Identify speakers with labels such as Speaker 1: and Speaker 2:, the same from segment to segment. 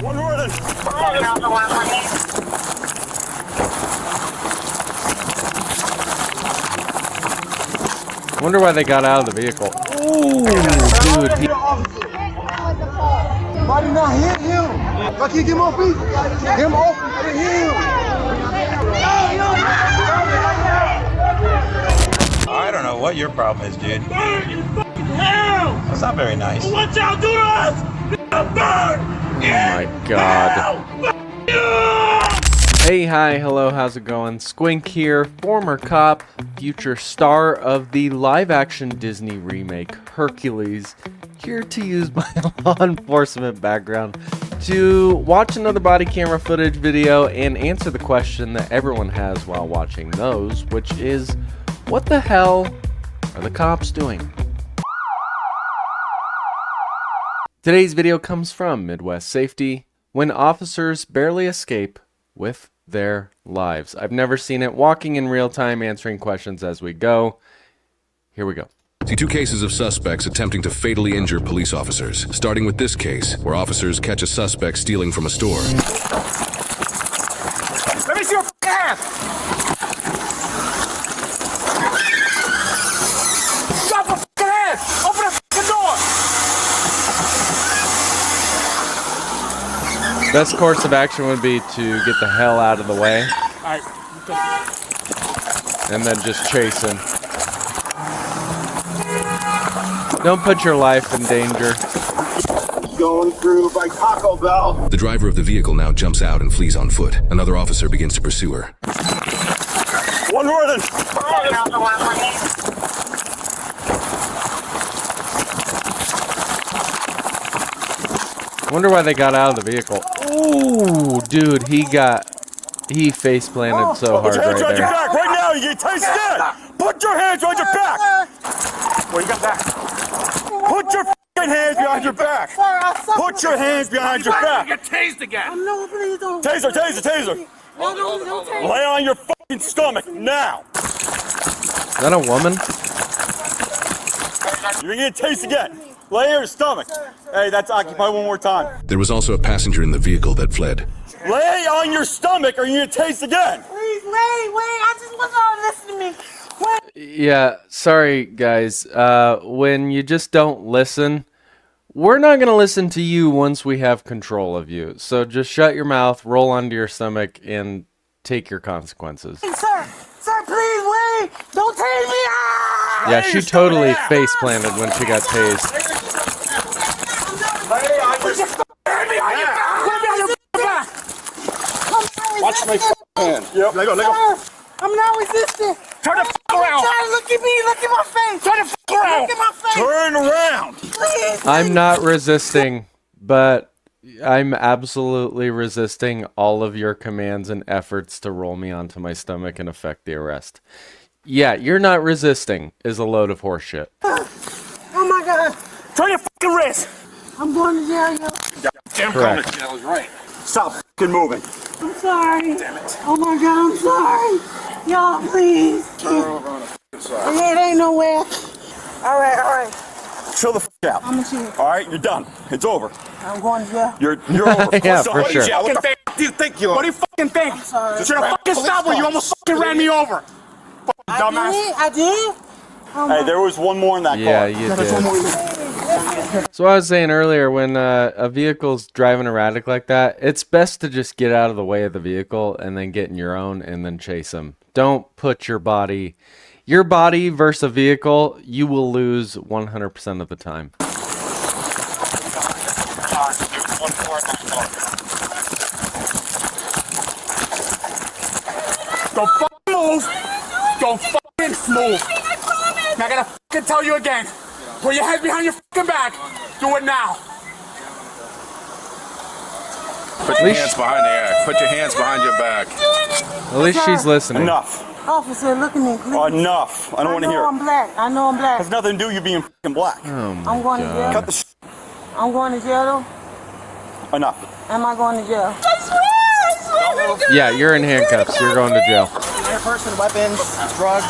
Speaker 1: One running.
Speaker 2: I wonder why they got out of the vehicle. Ooh, dude.
Speaker 3: Why did not hit him? Like he get my feet. Him open for him.
Speaker 1: I don't know what your problem is, dude.
Speaker 4: Burn in fucking hell!
Speaker 1: That's not very nice.
Speaker 4: What y'all do to us? Burn!
Speaker 2: Oh my god. Hey, hi, hello, how's it going? Squink here, former cop, future star of the live-action Disney remake, Hercules, here to use my law enforcement background to watch another body camera footage video and answer the question that everyone has while watching those, which is, what the hell are the cops doing? Today's video comes from Midwest Safety, when officers barely escape with their lives. I've never seen it. Walking in real time, answering questions as we go. Here we go.
Speaker 5: See two cases of suspects attempting to fatally injure police officers. Starting with this case, where officers catch a suspect stealing from a store.
Speaker 3: Let me see your ass. Stop the ass. Open the door.
Speaker 2: Best course of action would be to get the hell out of the way.
Speaker 3: Alright.
Speaker 2: And then just chase him. Don't put your life in danger.
Speaker 3: Going through by Taco Bell.
Speaker 5: The driver of the vehicle now jumps out and flees on foot. Another officer begins to pursue her.
Speaker 1: One running.
Speaker 2: I wonder why they got out of the vehicle. Ooh, dude, he face planted so hard
Speaker 1: Put your hands
Speaker 2: right
Speaker 1: on your
Speaker 2: there.
Speaker 1: back right now. You get tasted. Put your hands on your back. What you got back? Put your fucking hands behind your back. Put your hands behind your back.
Speaker 4: Get tased again!
Speaker 6: No, please don't.
Speaker 1: Taser, taser, taser.
Speaker 6: No, don't take
Speaker 1: Lay on your fucking stomach now.
Speaker 2: Is that a woman?
Speaker 1: You're gonna get tased again. Lay on your stomach. Hey, that's occupied one more time.
Speaker 5: There was also a passenger in the vehicle that fled.
Speaker 1: Lay on your stomach or you're gonna taste again.
Speaker 6: Please, wait. I just want y'all to listen to me. Wait.
Speaker 2: Yeah, sorry guys. When you just don't listen, we're not going to listen to you once we have control of you. So just shut your mouth, roll onto your stomach, and take your consequences.
Speaker 6: Sir, please, wait. Don't tase me. Ah!
Speaker 2: Yeah, she totally face planted when she got tased.
Speaker 3: Watch my hand. Yep. Let go.
Speaker 6: I'm not resisting.
Speaker 3: Turn the around.
Speaker 6: Look at me. Look at my face.
Speaker 3: Turn the around.
Speaker 6: Look at my face.
Speaker 1: Turn around.
Speaker 6: Please.
Speaker 2: I'm not resisting, but I'm absolutely resisting all of your commands and efforts to roll me onto my stomach and effect the arrest. Yeah, you're not resisting is a load of horseshit.
Speaker 6: Oh my God.
Speaker 3: Turn your fucking wrist.
Speaker 6: I'm going to jail, yo.
Speaker 3: Damn,
Speaker 2: Correct.
Speaker 3: going to jail is right.
Speaker 1: Stop fucking moving.
Speaker 6: I'm sorry.
Speaker 3: Damn it.
Speaker 6: Oh my God, I'm sorry. Y'all, please.
Speaker 3: Turn over on the fucking side.
Speaker 6: It ain't nowhere. All right.
Speaker 1: Chill the fuck out.
Speaker 6: I'm gonna chill.
Speaker 1: All right, you're done. It's over.
Speaker 6: I'm going to jail.
Speaker 1: You're over.
Speaker 2: Yeah,
Speaker 1: So
Speaker 2: for
Speaker 1: what
Speaker 2: sure.
Speaker 1: do you
Speaker 3: What the fuck do you think you are? What do you fucking think?
Speaker 6: I'm sorry.
Speaker 3: Should have fucking stopped when you almost fucking ran me over. Fucking dumbass.
Speaker 6: I did. Oh
Speaker 1: Hey, there was one more in that
Speaker 2: Yeah,
Speaker 1: car.
Speaker 2: you did. So I was saying earlier, when a vehicle's driving erratic like that, it's best to just get out of the way of the vehicle and then get in your own and then chase them. Don't put your body versus a vehicle, you will lose 100% of the time.
Speaker 3: Don't fucking move. Don't fucking move. Now I gotta fucking tell you again. Put your head behind your fucking back. Do it now.
Speaker 7: Put your hands behind there. Put your hands behind your back.
Speaker 2: At least she's listening.
Speaker 1: Enough.
Speaker 6: Officer, look at me, please.
Speaker 1: Enough. I don't want to hear
Speaker 6: I'm
Speaker 1: it.
Speaker 6: black. I know I'm black.
Speaker 1: Has nothing to do with you being fucking black.
Speaker 2: Oh my
Speaker 6: I'm going to jail.
Speaker 1: Cut the
Speaker 6: I'm going to jail, though.
Speaker 1: Enough.
Speaker 6: Am I going to jail?
Speaker 2: Yeah, you're in handcuffs. You're going to jail.
Speaker 3: Your person, weapons, drugs.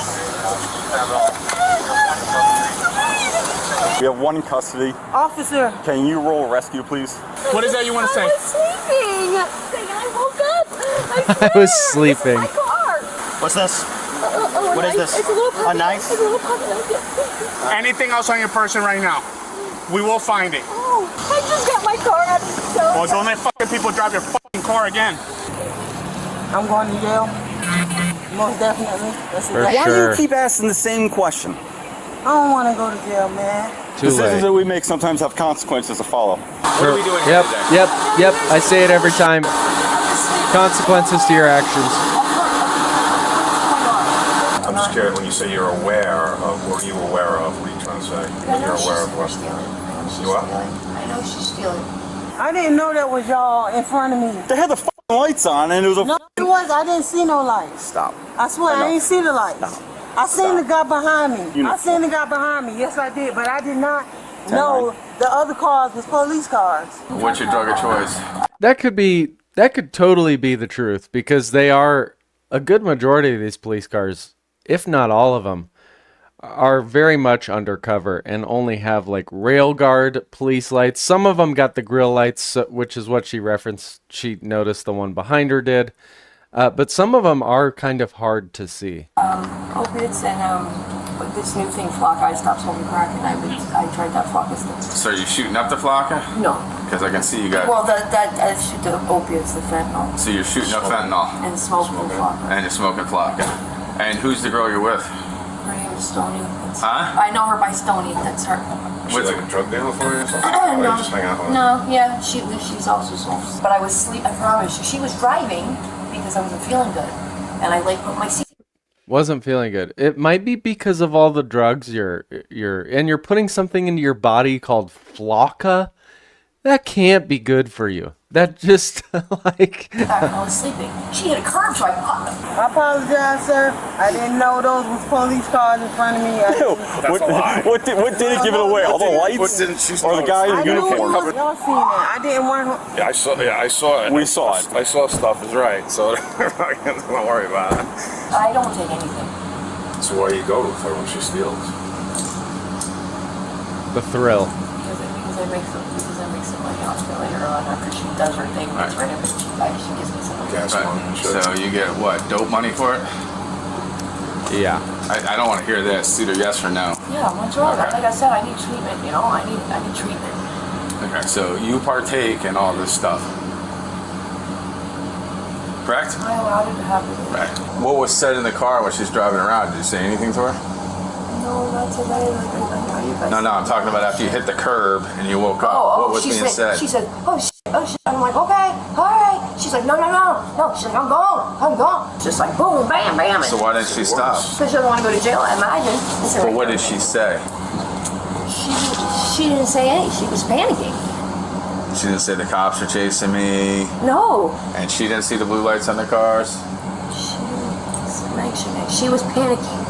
Speaker 1: We have one in custody.
Speaker 6: Officer,
Speaker 1: Can you roll rescue, please?
Speaker 3: What is that you want to say?
Speaker 8: I was sleeping. And I woke up.
Speaker 2: I was sleeping.
Speaker 8: My car.
Speaker 1: What's this? What is this?
Speaker 8: It's a little pocket,
Speaker 1: A knife?
Speaker 8: It's a little pocket knife.
Speaker 3: Anything else on your person right now? We will find it.
Speaker 8: Oh, I just got my car out of the tow.
Speaker 3: Well, don't let fucking people drive your fucking car again.
Speaker 6: I'm going to jail. Most definitely. That's
Speaker 2: For
Speaker 6: exactly.
Speaker 1: Why do
Speaker 2: sure.
Speaker 1: you keep asking the same question?
Speaker 6: I don't want to go to jail, man.
Speaker 2: Too
Speaker 1: Decisions
Speaker 2: late.
Speaker 1: that we make sometimes have consequences to follow.
Speaker 7: What are we doing here
Speaker 2: Yep,
Speaker 7: today?
Speaker 2: yep. I say it every time. Consequences to your actions.
Speaker 9: I'm just curious, when you say you're aware of, what are you aware of? What are you trying to say?
Speaker 8: I know
Speaker 9: You're
Speaker 8: she's
Speaker 9: aware of what?
Speaker 8: stealing.
Speaker 9: You what?
Speaker 8: I know she's stealing.
Speaker 6: I didn't know that was y'all in front of me.
Speaker 1: They had the fucking lights on and it was a
Speaker 6: No, it was. I didn't see no lights.
Speaker 1: Stop.
Speaker 6: I swear, I ain't see the lights.
Speaker 1: Stop.
Speaker 6: I seen the guy behind me.
Speaker 1: You know-
Speaker 6: I seen the guy behind me. Yes, I did. But I did not know the other cars was police cars.
Speaker 7: What's your drug of choice?
Speaker 2: That could totally be the truth, because they are, a good majority of these police cars, if not all of them, are very much undercover and only have like rail guard police lights. Some of them got the grill lights, which is what she referenced. She noticed the one behind her did. But some of them are kind of hard to see.
Speaker 8: Opiates and with this new thing, Flocka. I stopped smoking crack and I tried that Flocka stuff.
Speaker 7: So are you shooting up the Flocka?
Speaker 8: No.
Speaker 7: Because I can see you got...
Speaker 8: Well, I shoot the opiates, the fentanyl,
Speaker 7: So you're shooting up fentanyl.
Speaker 8: and smoking Flocka.
Speaker 7: And you're smoking Flocka. And who's the girl you're with?
Speaker 8: Her name is Stony.
Speaker 7: Huh?
Speaker 8: I know her by Stony. That's her.
Speaker 9: Is she like a drug dealer for you or something? Or you just hang out with her?
Speaker 8: No, yeah, she's also smokes. But I was asleep. I promise you. She was driving because I wasn't feeling good, and I put my seat.
Speaker 2: Wasn't feeling good. It might be because of all the drugs you're putting something into your body called Flocka. That can't be good for you. That just like...
Speaker 8: I was sleeping. She hit a curb, so I popped.
Speaker 6: I apologize, sir. I didn't know those was police cars in front of me.
Speaker 1: what did it give it away? All the lights?
Speaker 9: What didn't she
Speaker 1: Or the guy in
Speaker 6: I knew it
Speaker 1: uniform?
Speaker 6: was, y'all seen that. I didn't want to.
Speaker 9: Yeah, I saw it.
Speaker 1: We saw it.
Speaker 9: I saw stuff is right, so don't worry about it.
Speaker 8: I don't take anything.
Speaker 9: So where you go to her when she steals?
Speaker 2: The thrill.
Speaker 8: Because I make some money off of later on after she does her thing. Gets rid of it. She gives me some money.
Speaker 9: Gas money.
Speaker 7: Right. So you get what? Dope money for it?
Speaker 2: Yeah.
Speaker 7: I don't want to hear this. It's either yes or no.
Speaker 8: Yeah, what's wrong?
Speaker 7: Okay.
Speaker 8: Like I said, I need treatment. You know, I need treatment.
Speaker 7: Okay. So you partake in all this stuff. Correct?
Speaker 8: I allowed it to happen.
Speaker 7: Right. What was said in the car when she's driving around? Did you say anything to her?
Speaker 8: No, not today. Like I know you guys.
Speaker 7: No, I'm talking about after you hit the curb and you woke up. What was being said?
Speaker 8: She said, oh shit. I'm like, okay, all right. She's like, no. She's like, I'm gone. Just like, boom, bam, bam.
Speaker 7: So why didn't she stop?
Speaker 8: Because she doesn't want to go to jail, I imagine.
Speaker 7: But what did she say?
Speaker 8: She didn't say anything. She was panicking.
Speaker 7: She didn't say the cops are chasing me.
Speaker 8: No.
Speaker 7: And she didn't see the blue lights on the cars.
Speaker 8: She was panicking.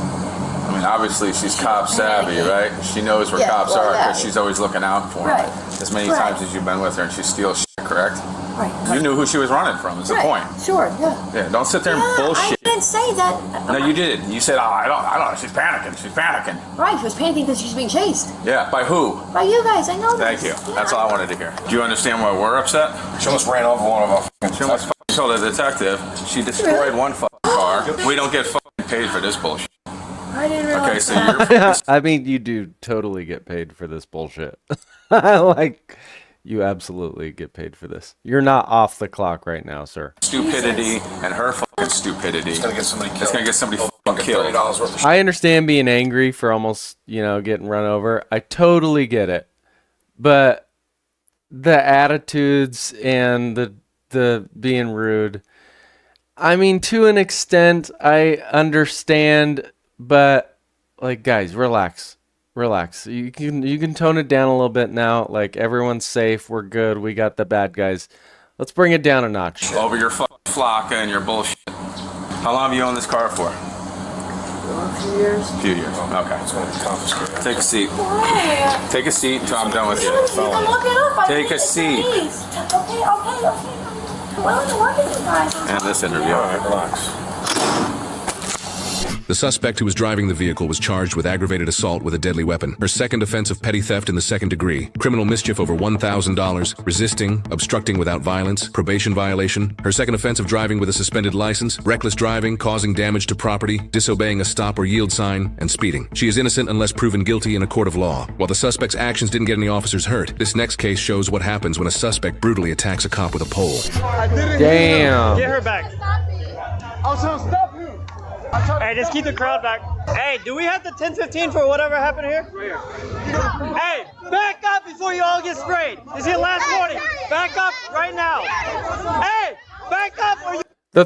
Speaker 7: I mean, obviously she's cop savvy, right? She knows where
Speaker 8: Yeah,
Speaker 7: cops
Speaker 8: well,
Speaker 7: are because
Speaker 8: yeah.
Speaker 7: she's always looking out for them.
Speaker 8: Right.
Speaker 7: As many
Speaker 8: Right.
Speaker 7: times as you've been with her and she steals shit, correct?
Speaker 8: Right.
Speaker 7: You knew who she was running from, is the point.
Speaker 8: Sure, yeah.
Speaker 7: Yeah, don't sit there and bullshit.
Speaker 8: I didn't say that.
Speaker 7: No, you did. You said, I don't, she's panicking.
Speaker 8: Right, she was panicking because she's being chased.
Speaker 7: Yeah, by who?
Speaker 8: By you guys, I know
Speaker 7: Thank
Speaker 8: this.
Speaker 7: you.
Speaker 8: Yeah.
Speaker 7: That's all I wanted to hear. Do you understand why we're upset?
Speaker 9: She almost ran over one of our fucking
Speaker 7: She almost fucking killed a detective. She destroyed one fucking car. We don't get fucking paid for this bullshit.
Speaker 8: I didn't realize
Speaker 7: Okay, so
Speaker 8: that.
Speaker 7: you're...
Speaker 2: I mean, you do totally get paid for this bullshit. Like, you absolutely get paid for this. You're not off the clock right now, sir.
Speaker 7: stupidity and her fucking stupidity.
Speaker 9: It's gonna get somebody killed.
Speaker 7: It's gonna get somebody fucking killed.
Speaker 9: $30 worth of
Speaker 2: I understand being angry for almost, getting run over. I totally get it. But the attitudes and the being rude, I mean, to an extent, I understand, but like, guys, relax. You can tone it down a little bit now. Like, everyone's safe. We're good. We got the bad guys. Let's bring it down a notch.
Speaker 7: Over your fucking Flocka and your bullshit. How long have you owned this car for?
Speaker 8: A few years.
Speaker 7: A few years. Okay.
Speaker 9: It's gonna be confiscated.
Speaker 7: Take a seat.
Speaker 8: Why?
Speaker 7: Take a seat until I'm done with you.
Speaker 8: I'm looking up.
Speaker 7: Take a seat.
Speaker 8: Okay. I'm willing to work with you guys.
Speaker 7: And this interview.
Speaker 9: All right, relax.
Speaker 5: The suspect who was driving the vehicle was charged with aggravated assault with a deadly weapon. Her second offense of petty theft in the second degree, criminal mischief over $1,000, resisting, obstructing without violence, probation violation. Her second offense of driving with a suspended license, reckless driving, causing damage to property, disobeying a stop or yield sign, and speeding. She is innocent unless proven guilty in a court of law. While the suspect's actions didn't get any officers hurt, this next case shows what happens when a suspect brutally attacks a cop with a pole.
Speaker 2: Damn.
Speaker 10: Get her back. I was trying to stop him. Hey, just keep the crowd back. Hey, do we have the 10-15 for whatever happened here? Hey, back up before you all get sprayed. This is your last warning. Back up right now. Hey, back up or you...
Speaker 2: The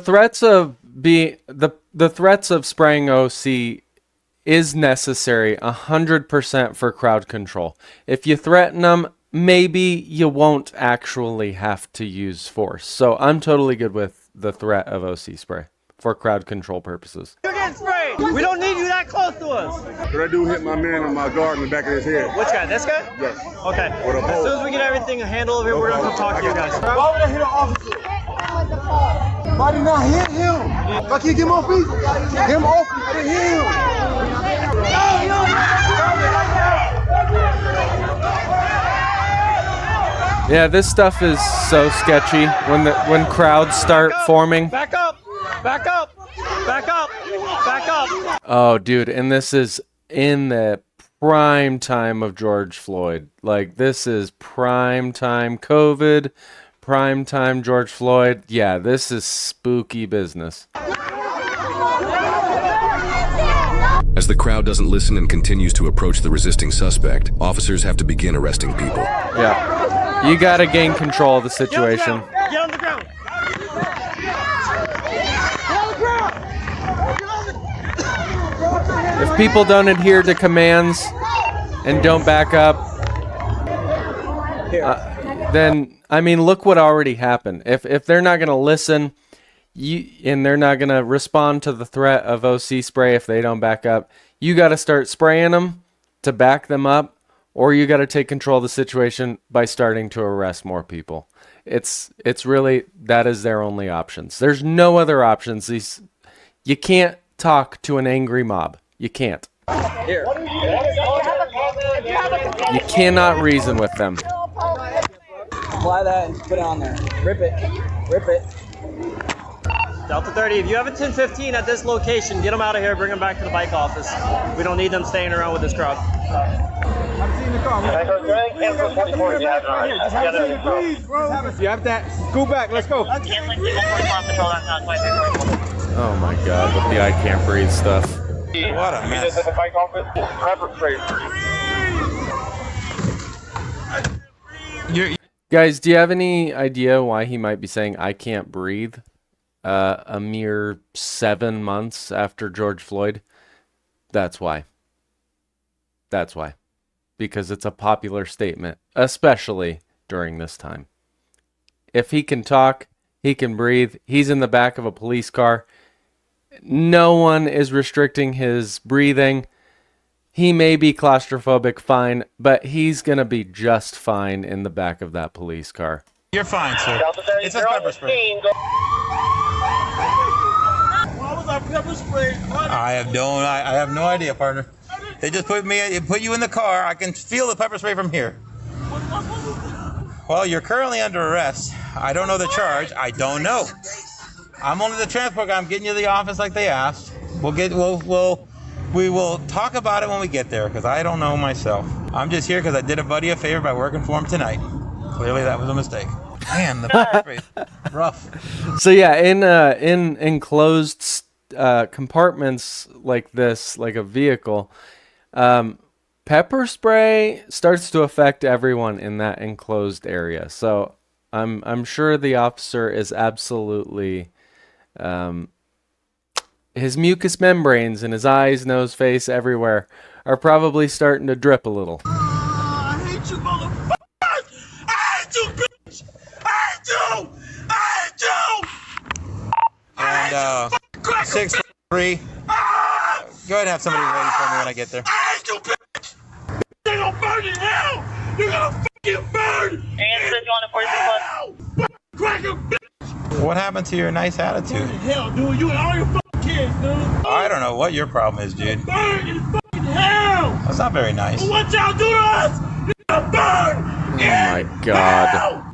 Speaker 2: threats of spraying OC is necessary 100% for crowd control. If you threaten them, maybe you won't actually have to use force. So I'm totally good with the threat of OC spray for crowd control purposes.
Speaker 10: You're getting sprayed. We don't need you that close to us.
Speaker 1: That dude hit my man in my guard in the back of his head.
Speaker 10: Which guy? This guy?
Speaker 1: Yes.
Speaker 10: Okay. As soon as we get everything handled over here, we're gonna come talk to you guys.
Speaker 3: Why would I hit an officer? I did not hit him. If I can't get him off me, get him off me. I didn't hit him.
Speaker 2: Yeah, this stuff is so sketchy when crowds start forming.
Speaker 10: Back up! Back up! Back up! Back up!
Speaker 2: Oh, dude, and this is in the prime time of George Floyd. Like, this is prime time COVID, prime time George Floyd. Yeah, this is spooky business.
Speaker 5: As the crowd doesn't listen and continues to approach the resisting suspect, officers have to begin arresting people.
Speaker 2: Yeah. You gotta gain control of the situation.
Speaker 10: Get on the ground!
Speaker 2: If people don't adhere to commands and don't back up, then, I mean, look what already happened. If they're not gonna listen, and they're not gonna respond to the threat of OC spray if they don't back up, you gotta start spraying them to back them up, or you got to take control of the situation by starting to arrest more people. It's really, that is their only options. There's no other options. You can't talk to an angry mob. You can't.
Speaker 10: Here.
Speaker 2: You cannot reason with them.
Speaker 11: Apply that and put it on there. Rip it. Rip it.
Speaker 10: Delta 30, if you have a 10-15 at this location, get them out of here, bring them back to the bike office. We don't need them staying around with this crowd.
Speaker 11: You have that. Go back. Let's go.
Speaker 2: Oh my God, with the I can't breathe stuff.
Speaker 11: What a mess.
Speaker 2: Guys, do you have any idea why he might be saying I can't breathe a mere 7 months after George Floyd? That's why. That's why. Because it's a popular statement, especially during this time. If he can talk, he can breathe. He's in the back of a police car. No one is restricting his breathing. He may be claustrophobic, fine, but he's going to be just fine in the back of that police car.
Speaker 11: You're fine, sir. It's a pepper spray.
Speaker 4: Why was I pepper sprayed?
Speaker 11: I have no idea, partner. They just put you in the car. I can feel the pepper spray from here. Well, you're currently under arrest. I don't know the charge. I don't know. I'm only the transport guy. I'm getting you to the office like they asked. We will talk about it when we get there, because I don't know myself. I'm just here because I did a buddy a favor by working for him tonight. Clearly that was a mistake. Man, the pepper spray, rough.
Speaker 2: So yeah, in enclosed compartments like this, like a vehicle, pepper spray starts to affect everyone in that enclosed area. So I'm sure the officer is absolutely his mucous membranes in his eyes, nose, face, everywhere are probably starting to drip a little.
Speaker 4: I hate you, motherfuckers! I hate you, bitch! I hate you! I hate you!
Speaker 11: And 6-3. Go ahead and have somebody ready for me when I get there.
Speaker 4: I hate you, bitch! You're gonna burn in hell! You're gonna fucking burn! And hell! Cracker, bitch!
Speaker 11: What happened to your nice attitude?
Speaker 4: Hell, dude, you and all your fucking kids! is, dude.
Speaker 11: I don't know what your problem is, dude.
Speaker 4: Burn in fucking hell.
Speaker 11: That's not very nice.
Speaker 4: What y'all do to us? You gotta burn.
Speaker 2: Oh my god.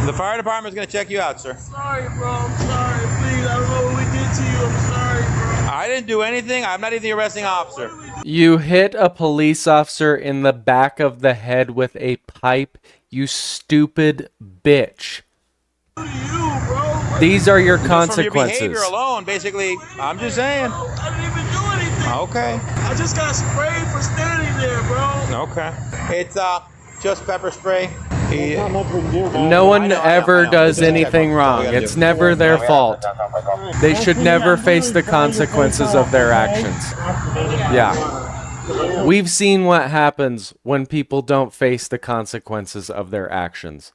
Speaker 11: The fire department's gonna check you out, sir.
Speaker 4: Sorry, bro. I'm sorry. Please, I don't know what we did to you. I'm sorry, bro.
Speaker 11: I didn't do anything. I'm not even the arresting officer.
Speaker 2: You hit a police officer in the back of the head with a pipe, you stupid bitch. These are your consequences.
Speaker 11: From your behavior alone, basically, I'm just saying.
Speaker 4: I didn't even do anything.
Speaker 11: Okay.
Speaker 4: I just got sprayed for standing there, bro.
Speaker 11: Okay. It's just pepper spray.
Speaker 2: No one ever does anything wrong. It's never their fault. They should never face the consequences of their actions. Yeah. We've seen what happens when people don't face the consequences of their actions.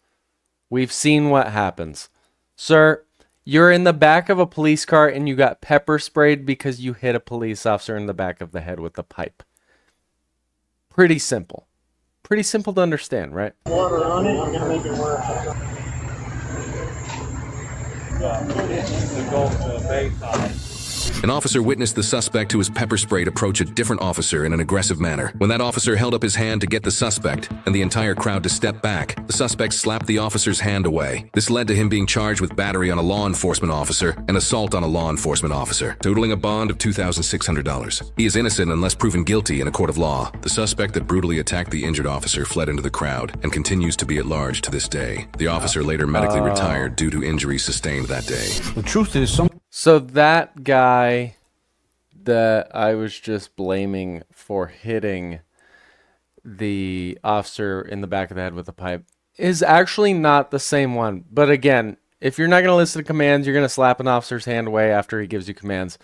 Speaker 2: We've seen what happens. Sir, you're in the back of a police car and you got pepper sprayed because you hit a police officer in the back of the head with a pipe. Pretty simple. Pretty simple to understand, right?
Speaker 10: Water on it, I'm gonna make it work.
Speaker 5: An officer witnessed the suspect who was pepper sprayed approach a different officer in an aggressive manner. When that officer held up his hand to get the suspect and the entire crowd to step back, the suspect slapped the officer's hand away. This led to him being charged with battery on a law enforcement officer and assault on a law enforcement officer, totaling a bond of $2,600. He is innocent unless proven guilty in a court of law. The suspect that brutally attacked the injured officer fled into the crowd and continues to be at large to this day. The officer later medically retired due to injuries sustained that day.
Speaker 12: The truth is,
Speaker 2: So that guy that I was just blaming for hitting the officer in the back of the head with a pipe is actually not the same one. But again, if you're not going to listen to commands, you're going to slap an officer's hand away after he gives you commands.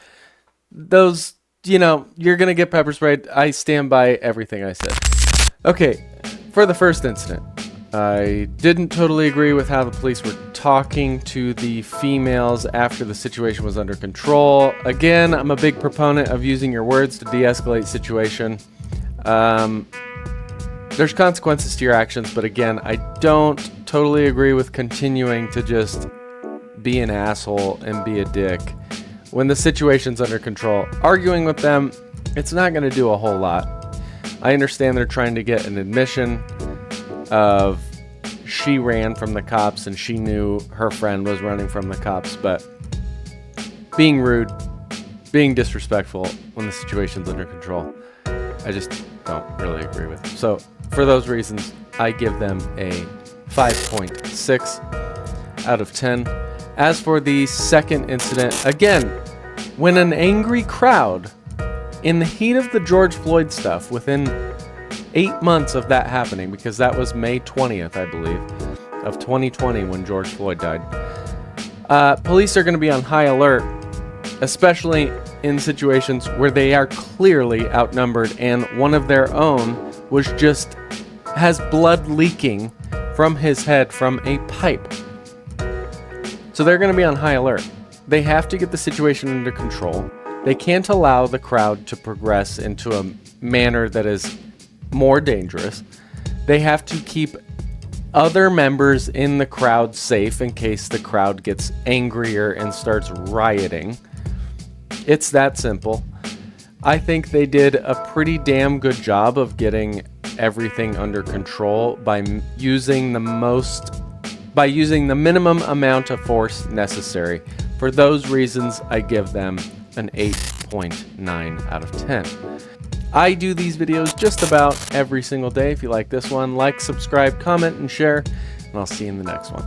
Speaker 2: Those, you know, you're going to get pepper sprayed. I stand by everything I said. Okay, for the first incident, I didn't totally agree with how the police were talking to the females after the situation was under control. Again, I'm a big proponent of using your words to de-escalate situation. There's consequences to your actions, but again, I don't totally agree with continuing to just be an asshole and be a dick. When the situation's under control, arguing with them, it's not going to do a whole lot. I understand they're trying to get an admission of she ran from the cops and she knew her friend was running from the cops, but being rude, being disrespectful when the situation's under control, I just don't really agree with. So for those reasons, I give them a 5.6 out of 10. As for the second incident, again, when an angry crowd in the heat of the George Floyd stuff, within 8 months of that happening, because that was May 20th, I believe, of 2020 when George Floyd died. Police are going to be on high alert, especially in situations where they are clearly outnumbered and one of their own has blood leaking from his head from a pipe. So they're going to be on high alert. They have to get the situation under control. They can't allow the crowd to progress into a manner that is more dangerous. They have to keep other members in the crowd safe in case the crowd gets angrier and starts rioting. It's that simple. I think they did a pretty damn good job of getting everything under control by using the minimum amount of force necessary. For those reasons, I give them an 8.9 out of 10. I do these videos just about every single day. If you like this one, like, subscribe, comment, and share, and I'll see you in the next one.